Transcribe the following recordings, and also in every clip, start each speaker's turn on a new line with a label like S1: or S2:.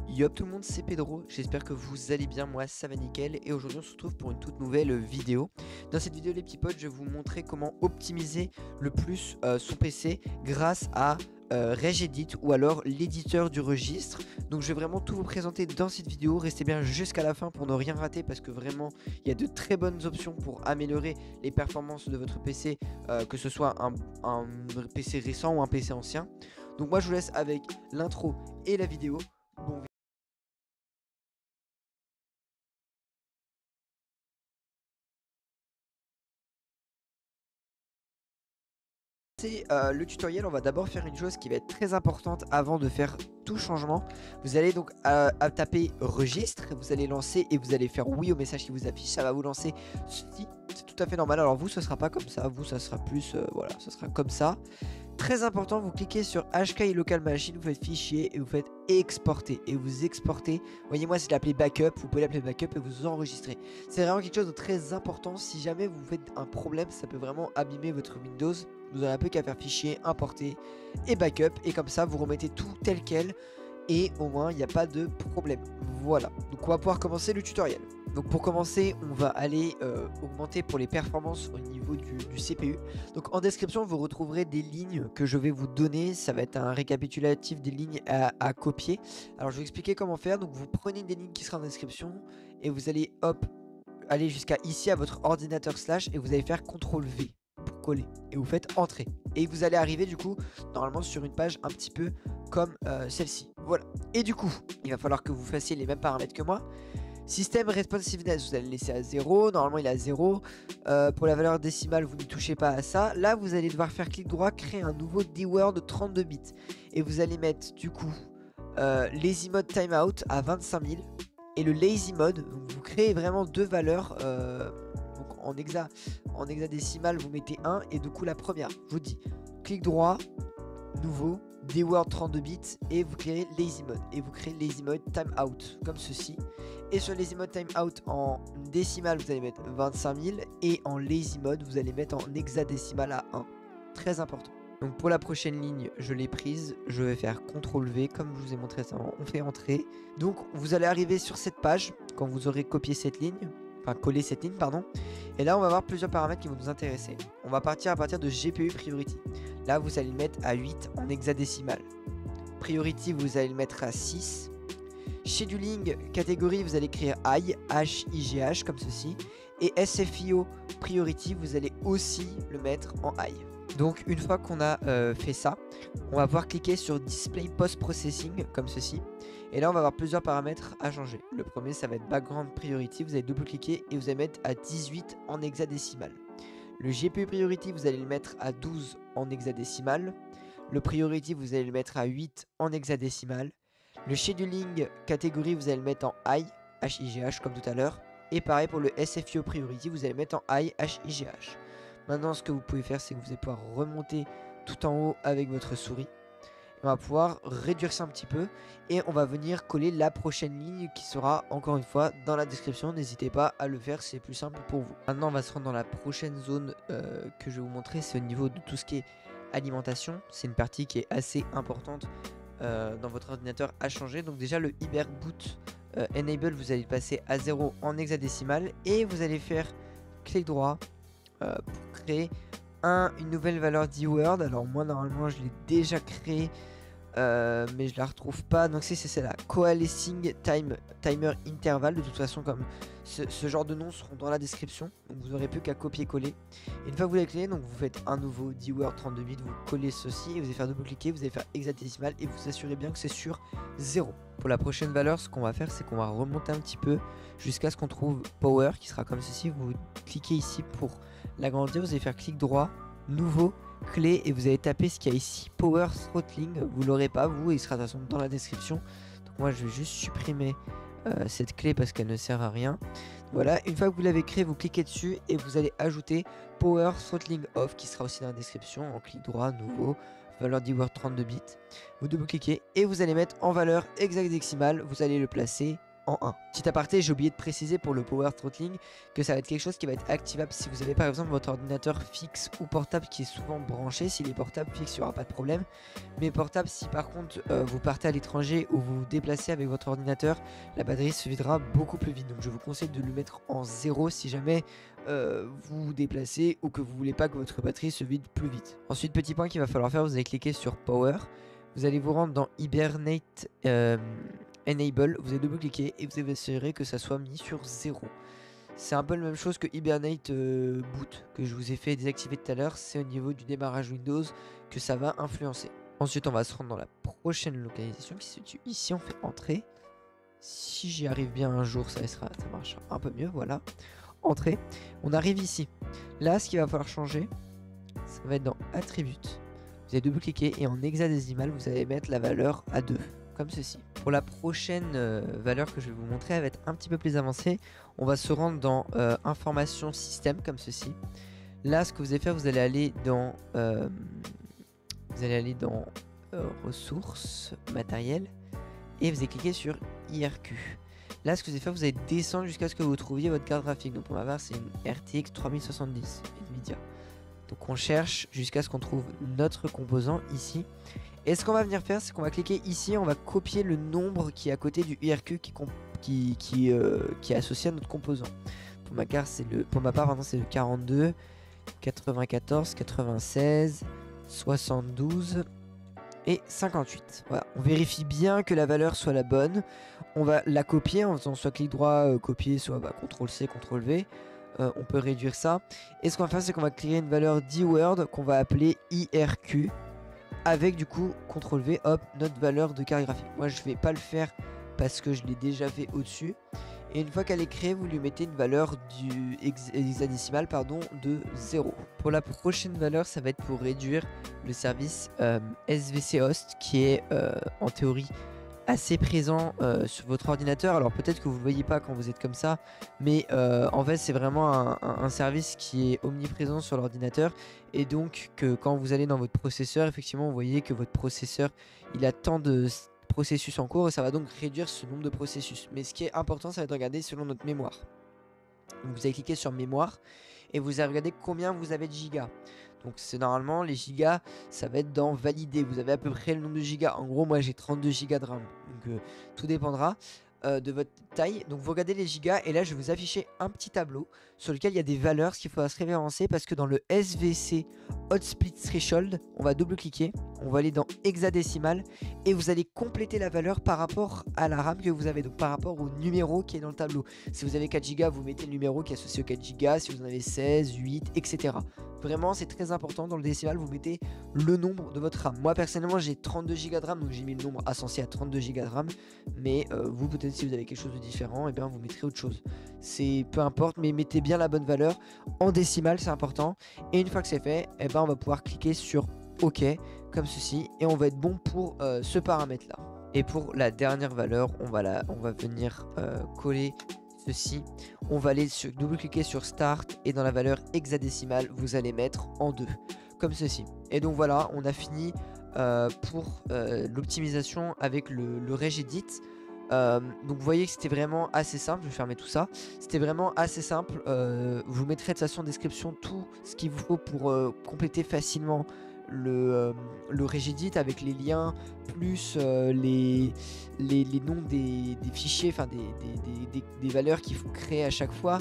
S1: Yop tout le monde, c'est Pedro, j'espère que vous allez bien, moi ça va nickel et aujourd'hui on se retrouve pour une toute nouvelle vidéo. Dans cette vidéo les petits potes, je vais vous montrer comment optimiser le plus son PC grâce à Regedit ou alors l'éditeur du registre. Donc je vais vraiment tout vous présenter dans cette vidéo, restez bien jusqu'à la fin pour ne rien rater parce que vraiment il y a de très bonnes options pour améliorer les performances de votre PC, que ce soit un PC récent ou un PC ancien. Donc moi je vous laisse avec l'intro et la vidéo. Bon, le tutoriel, on va d'abord faire une chose qui va être très importante avant de faire tout changement. Vous allez donc à taper registre, vous allez lancer et vous allez faire oui au message qui vous affiche. Ça va vous lancer ceci, c'est tout à fait normal. Alors vous, ce sera pas comme ça, vous, ça sera plus, voilà, ça sera comme ça. Très important, vous cliquez sur HK et local machine, vous faites fichier et vous faites exporter. Et vous exportez, voyez moi c'est l'appeler backup, vous pouvez l'appeler backup et vous enregistrez. C'est vraiment quelque chose de très important, si jamais vous faites un problème, ça peut vraiment abîmer votre Windows. Vous aurez un peu qu'à faire fichier, importer et backup. Et comme ça vous remettez tout tel quel et au moins il n'y a pas de problème. Voilà, donc on va pouvoir commencer le tutoriel. Donc pour commencer, on va aller augmenter pour les performances au niveau du CPU. Donc en description, vous retrouverez des lignes que je vais vous donner. Ça va être un récapitulatif des lignes à copier. Alors je vais expliquer comment faire. Donc vous prenez une des lignes qui sera en description et vous allez hop, aller jusqu'à ici à votre ordinateur slash et vous allez faire CTRL V pour coller. Et vous faites entrée. Et vous allez arriver du coup normalement sur une page un petit peu comme celle-ci. Voilà. Et du coup, il va falloir que vous fassiez les mêmes paramètres que moi. Système responsiveness, vous allez le laisser à 0. Normalement, il est à 0. Pour la valeur décimale, vous ne touchez pas à ça. Là, vous allez devoir faire clic droit, créer un nouveau dword 32 bits. Et vous allez mettre du coup lazy mode timeout à 25 000. Et le lazy mode, donc vous créez vraiment deux valeurs. Donc en hexadécimal, vous mettez 1. Et du coup, la première, je vous dis clic droit, nouveau. Dword 32 bits et vous créez lazy mode et vous créez lazy mode timeout comme ceci. Et sur lazy mode timeout en décimal vous allez mettre 25 000 et en lazy mode vous allez mettre en hexadécimal à 1. Très important. Donc pour la prochaine ligne je l'ai prise, je vais faire CTRL V comme je vous ai montré ça, on fait entrer. Donc vous allez arriver sur cette page quand vous aurez copié cette ligne, enfin collé cette ligne pardon. Et là on va avoir plusieurs paramètres qui vont nous intéresser. On va partir à partir de GPU priority. Là, vous allez le mettre à 8 en hexadécimal. Priority, vous allez le mettre à 6. Scheduling, catégorie, vous allez écrire I, H-I-G-H, comme ceci. Et SFIO, priority, vous allez aussi le mettre en I. Donc, une fois qu'on a fait ça, on va pouvoir cliquer sur Display Post Processing, comme ceci. Et là, on va avoir plusieurs paramètres à changer. Le premier, ça va être Background Priority. Vous allez double-cliquer et vous allez mettre à 18 en hexadécimal. Le GPU Priority, vous allez le mettre à 12 en hexadécimal. Le Priority, vous allez le mettre à 8 en hexadécimal. Le Scheduling catégorie, vous allez le mettre en I, H-I-G-H comme tout à l'heure. Et pareil pour le SFIO Priority, vous allez le mettre en I, H-I-G-H. Maintenant, ce que vous pouvez faire, c'est que vous allez pouvoir remonter tout en haut avec votre souris. On va pouvoir réduire ça un petit peu et on va venir coller la prochaine ligne qui sera encore une fois dans la description. N'hésitez pas à le faire, c'est plus simple pour vous. Maintenant on va se rendre dans la prochaine zone que je vais vous montrer, c'est au niveau de tout ce qui est alimentation. C'est une partie qui est assez importante dans votre ordinateur à changer. Donc déjà le Hyper Boot Enable, vous allez le passer à 0 en hexadécimal et vous allez faire clic droit pour créer une nouvelle valeur dword. Alors moi normalement je l'ai déjà créé mais je la retrouve pas. Donc c'est celle-là, Coalescing Timer Interval. De toute façon comme ce genre de noms seront dans la description, donc vous aurez plus qu'à copier-coller. Et une fois que vous l'avez créé, donc vous faites un nouveau dword 32 bits, vous collez ceci et vous allez faire double-cliquer, vous allez faire hexadécimal et vous assurez bien que c'est sur 0. Pour la prochaine valeur, ce qu'on va faire, c'est qu'on va remonter un petit peu jusqu'à ce qu'on trouve Power qui sera comme ceci. Vous cliquez ici pour l'agrandir, vous allez faire clic droit, nouveau, clé et vous allez taper ce qu'il y a ici, Power Throttling. Vous l'aurez pas vous et il sera de toute façon dans la description. Donc moi je vais juste supprimer cette clé parce qu'elle ne sert à rien. Voilà, une fois que vous l'avez créé, vous cliquez dessus et vous allez ajouter Power Throttling Off qui sera aussi dans la description en clic droit, nouveau, valeur dword 32 bits. Vous double cliquez et vous allez mettre en valeur hexadécimale, vous allez le placer en 1. Petit aparté, j'ai oublié de préciser pour le power throttling que ça va être quelque chose qui va être activable si vous avez par exemple votre ordinateur fixe ou portable qui est souvent branché. S'il est portable fixe, il n'y aura pas de problème. Mais portable, si par contre vous partez à l'étranger ou vous vous déplacez avec votre ordinateur, la batterie se videra beaucoup plus vite. Donc je vous conseille de le mettre en 0 si jamais vous vous déplacez ou que vous voulez pas que votre batterie se vide plus vite. Ensuite, petit point qu'il va falloir faire, vous allez cliquer sur Power. Vous allez vous rendre dans Hibernate Enable, vous allez double-cliquer et vous allez assurer que ça soit mis sur 0. C'est un peu la même chose que Hibernate Boot que je vous ai fait désactiver tout à l'heure. C'est au niveau du démarrage Windows que ça va influencer. Ensuite, on va se rendre dans la prochaine localisation qui se situe ici. On fait Entrée. Si j'y arrive bien un jour, ça marchera un peu mieux. Voilà. Entrée. On arrive ici. Là, ce qu'il va falloir changer, ça va être dans Attributes. Vous allez double-cliquer et en hexadécimal, vous allez mettre la valeur à 2. Comme ceci. Pour la prochaine valeur que je vais vous montrer, elle va être un petit peu plus avancée. On va se rendre dans Information Système comme ceci. Là, ce que vous allez faire, vous allez aller dans Ressources, Matériel, et vous allez cliquer sur IRQ. Là, ce que vous allez faire, vous allez descendre jusqu'à ce que vous trouviez votre carte graphique. Donc pour ma part, c'est une RTX 3070 Nvidia. Donc on cherche jusqu'à ce qu'on trouve notre composant ici. Et ce qu'on va venir faire, c'est qu'on va cliquer ici, on va copier le nombre qui est à côté du IRQ qui est associé à notre composant. Pour ma part, c'est le 42, 94, 96, 72 et 58. Voilà, on vérifie bien que la valeur soit la bonne. On va la copier en faisant soit clic droit, copier, soit CTRL-C, CTRL-V. On peut réduire ça. Et ce qu'on va faire, c'est qu'on va créer une valeur dWord qu'on va appeler IRQ. Avec du coup, CTRL-V, hop, notre valeur de carte graphique. Moi, je vais pas le faire parce que je l'ai déjà fait au-dessus. Et une fois qu'elle est créée, vous lui mettez une valeur du hexadécimal de 0. Pour la prochaine valeur, ça va être pour réduire le service SVC Host qui est en théorie assez présent sur votre ordinateur. Alors peut-être que vous ne le voyez pas quand vous êtes comme ça, mais en fait c'est vraiment un service qui est omniprésent sur l'ordinateur, et donc que quand vous allez dans votre processeur, effectivement vous voyez que votre processeur il a tant de processus en cours, et ça va donc réduire ce nombre de processus. Mais ce qui est important, ça va être de regarder selon notre mémoire. Donc vous allez cliquer sur mémoire et vous allez regarder combien vous avez de gigas. Donc c'est normalement les gigas, ça va être dans valider. Vous avez à peu près le nombre de gigas. En gros, moi j'ai 32 gigas de RAM. Donc tout dépendra de votre taille. Donc vous regardez les gigas et là je vais vous afficher un petit tableau sur lequel il y a des valeurs, ce qu'il faudra se référencer, parce que dans le SVC Hot Split Threshold, on va double-cliquer, on va aller dans hexadécimal et vous allez compléter la valeur par rapport à la RAM que vous avez, donc par rapport au numéro qui est dans le tableau. Si vous avez 4 Go, vous mettez le numéro qui est associé aux 4 Go, si vous en avez 16, 8, etc. Vraiment, c'est très important, dans le décimal, vous mettez le nombre de votre RAM. Moi, personnellement, j'ai 32 Go de RAM, donc j'ai mis le nombre associé à 32 Go de RAM. Mais vous, peut-être, si vous avez quelque chose de différent, et bien, vous mettrez autre chose. C'est peu importe, mais mettez bien la bonne valeur. En décimal, c'est important. Et une fois que c'est fait, et ben, on va pouvoir cliquer sur OK, comme ceci. Et on va être bon pour ce paramètre-là. Et pour la dernière valeur, on va venir coller ceci. On va aller double-cliquer sur Start et dans la valeur hexadécimale, vous allez mettre en 2, comme ceci. Et donc voilà, on a fini pour l'optimisation avec le Regedit. Donc vous voyez que c'était vraiment assez simple. Je vais fermer tout ça. C'était vraiment assez simple. Vous mettrez de toute façon en description tout ce qu'il vous faut pour compléter facilement le Regedit avec les liens plus les noms des fichiers, enfin des valeurs qu'il faut créer à chaque fois.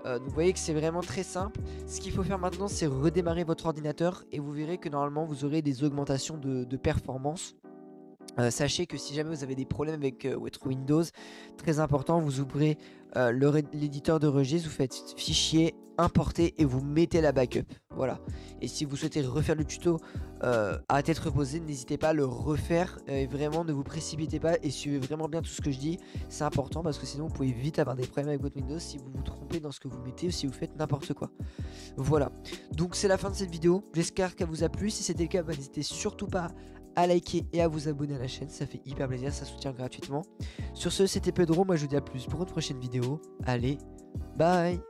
S1: Donc vous voyez que c'est vraiment très simple. Ce qu'il faut faire maintenant, c'est redémarrer votre ordinateur et vous verrez que normalement vous aurez des augmentations de performance. Sachez que si jamais vous avez des problèmes avec votre Windows, très important, vous ouvrez l'éditeur de registre, vous faites fichier, importer et vous mettez la backup. Voilà. Et si vous souhaitez refaire le tuto à tête reposée, n'hésitez pas à le refaire. Vraiment, ne vous précipitez pas et suivez vraiment bien tout ce que je dis. C'est important parce que sinon vous pouvez vite avoir des problèmes avec votre Windows si vous vous trompez dans ce que vous mettez ou si vous faites n'importe quoi. Voilà. Donc c'est la fin de cette vidéo. J'espère qu'elle vous a plu. Si c'était le cas, n'hésitez surtout pas à liker et à vous abonner à la chaîne, ça fait hyper plaisir, ça soutient gratuitement. Sur ce, c'était Pedro, moi je vous dis à plus pour une prochaine vidéo. Allez, bye.